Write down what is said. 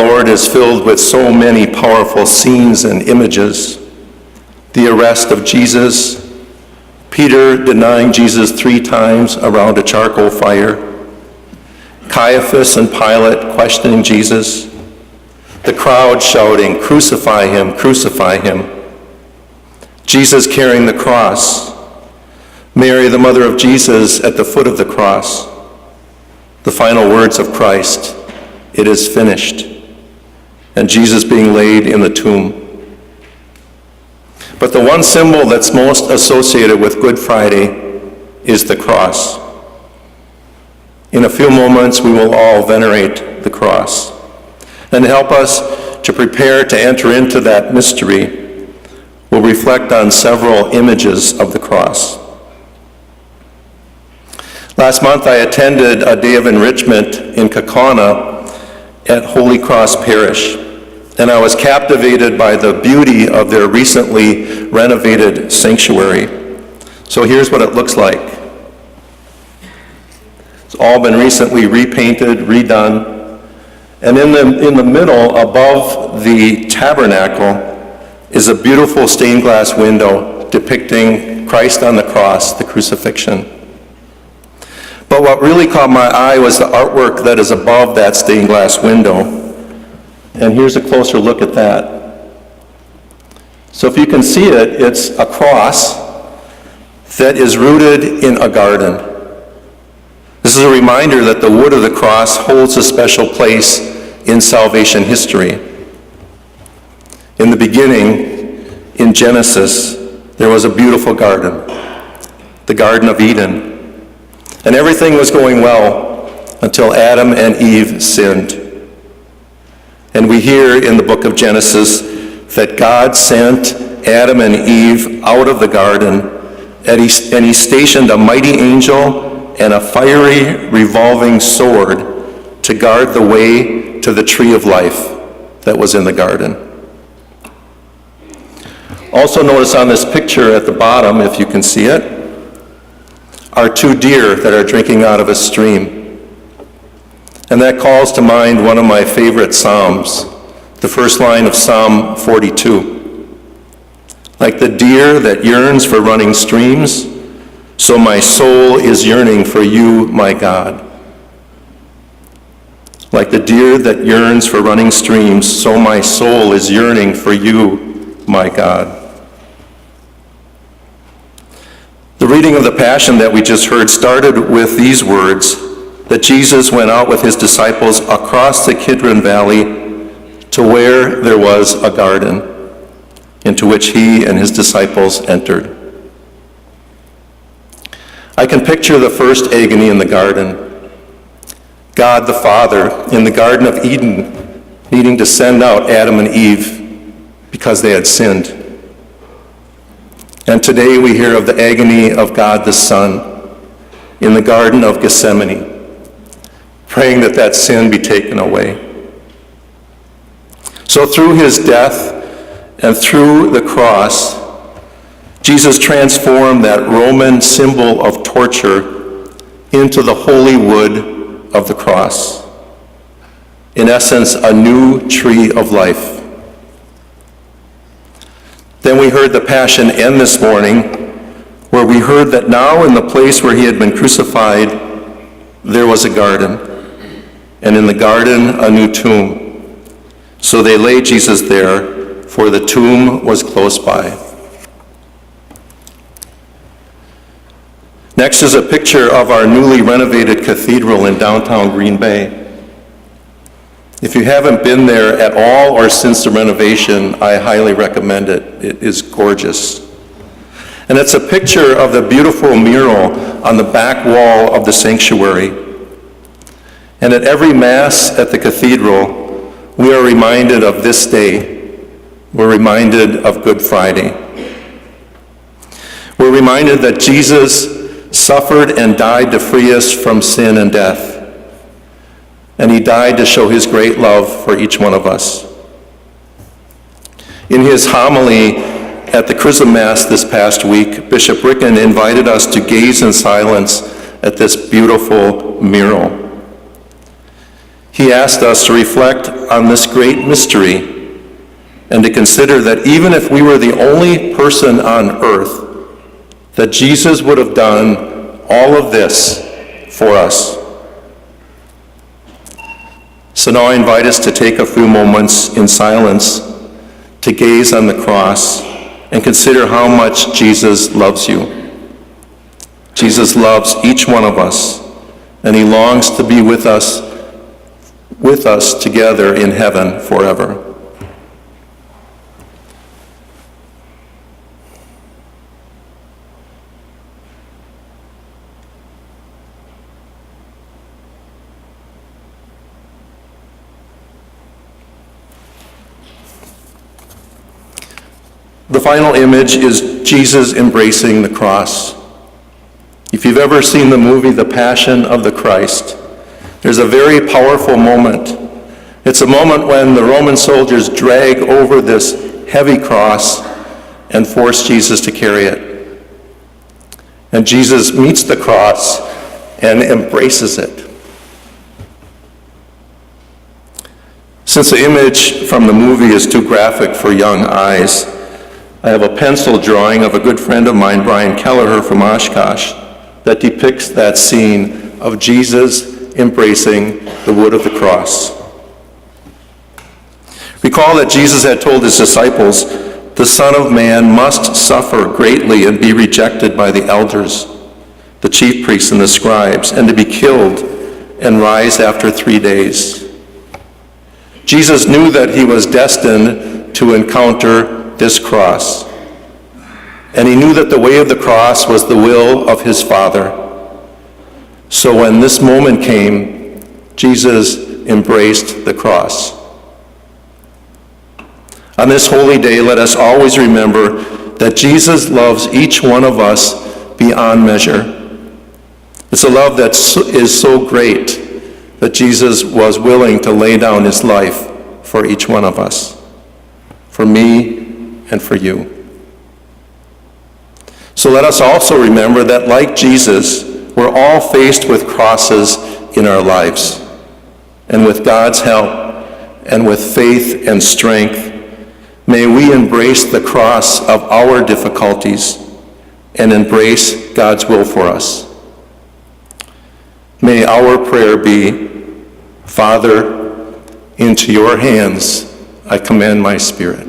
Lord is filled with so many powerful scenes and images. The arrest of Jesus, Peter denying Jesus 3 times around a charcoal fire, Caiaphas and Pilate questioning Jesus, the crowd shouting, "Crucify him, crucify him." Jesus carrying the cross, Mary, the mother of Jesus, at the foot of the cross, the final words of Christ, "It is finished," and Jesus being laid in the tomb. But the one symbol that's most associated with Good Friday is the cross. In a few moments, we will all venerate the cross. And to help us to prepare to enter into that mystery, we'll reflect on several images of the cross. Last month, I attended a day of enrichment in Kaukauna at Holy Cross Parish, and I was captivated by the beauty of their recently renovated sanctuary. So here's what it looks like. It's all been recently repainted, redone, and in the middle, above the tabernacle, is a beautiful stained glass window depicting Christ on the cross, the crucifixion. But what really caught my eye was the artwork that is above that stained glass window. And here's a closer look at that. So if you can see it, it's a cross that is rooted in a garden. This is a reminder that the wood of the cross holds a special place in salvation history. In the beginning, in Genesis, there was a beautiful garden, the Garden of Eden. And everything was going well until Adam and Eve sinned. And we hear in the book of Genesis that God sent Adam and Eve out of the garden, and he stationed a mighty angel and a fiery revolving sword to guard the way to the tree of life that was in the garden. Also notice on this picture at the bottom, if you can see it, are 2 deer that are drinking out of a stream. And that calls to mind one of my favorite Psalms, the first line of Psalm 42. Like the deer that yearns for running streams, so my soul is yearning for you, my God. Like the deer that yearns for running streams, so my soul is yearning for you, my God. The reading of the Passion that we just heard started with these words, that Jesus went out with his disciples across the Kidron Valley to where there was a garden, into which he and his disciples entered. I can picture the first agony in the garden. God the Father in the Garden of Eden needing to send out Adam and Eve because they had sinned. And today we hear of the agony of God the Son in the Garden of Gethsemane, praying that that sin be taken away. So through his death and through the cross, Jesus transformed that Roman symbol of torture into the holy wood of the cross. In essence, a new tree of life. Then we heard the Passion end this morning, where we heard that now in the place where he had been crucified, there was a garden, and in the garden a new tomb. So they laid Jesus there, for the tomb was close by. Next is a picture of our newly renovated cathedral in downtown Green Bay. If you haven't been there at all or since the renovation, I highly recommend it. It is gorgeous. And it's a picture of the beautiful mural on the back wall of the sanctuary. And at every Mass at the cathedral, we are reminded of this day. We're reminded of Good Friday. We're reminded that Jesus suffered and died to free us from sin and death. And he died to show his great love for each one of us. In his homily at the Chrism Mass this past week, Bishop Ricken invited us to gaze in silence at this beautiful mural. He asked us to reflect on this great mystery and to consider that even if we were the only person on earth, that Jesus would have done all of this for us. So now I invite us to take a few moments in silence to gaze on the cross and consider how much Jesus loves you. Jesus loves each one of us, and he longs to be with us together in heaven forever. The final image is Jesus embracing the cross. If you've ever seen the movie The Passion of the Christ, there's a very powerful moment. It's a moment when the Roman soldiers drag over this heavy cross and force Jesus to carry it. And Jesus meets the cross and embraces it. Since the image from the movie is too graphic for young eyes, I have a pencil drawing of a good friend of mine, Brian Kelleher from Oshkosh, that depicts that scene of Jesus embracing the wood of the cross. Recall that Jesus had told his disciples, "The Son of Man must suffer greatly and be rejected by the elders, the chief priests and the scribes, and to be killed and rise after 3 days." Jesus knew that he was destined to encounter this cross. And he knew that the way of the cross was the will of his Father. So when this moment came, Jesus embraced the cross. On this holy day, let us always remember that Jesus loves each one of us beyond measure. It's a love that is so great that Jesus was willing to lay down his life for each one of us, for me and for you. So let us also remember that, like Jesus, we're all faced with crosses in our lives. And with God's help and with faith and strength, may we embrace the cross of our difficulties and embrace God's will for us. May our prayer be, "Father, into your hands I commend my spirit."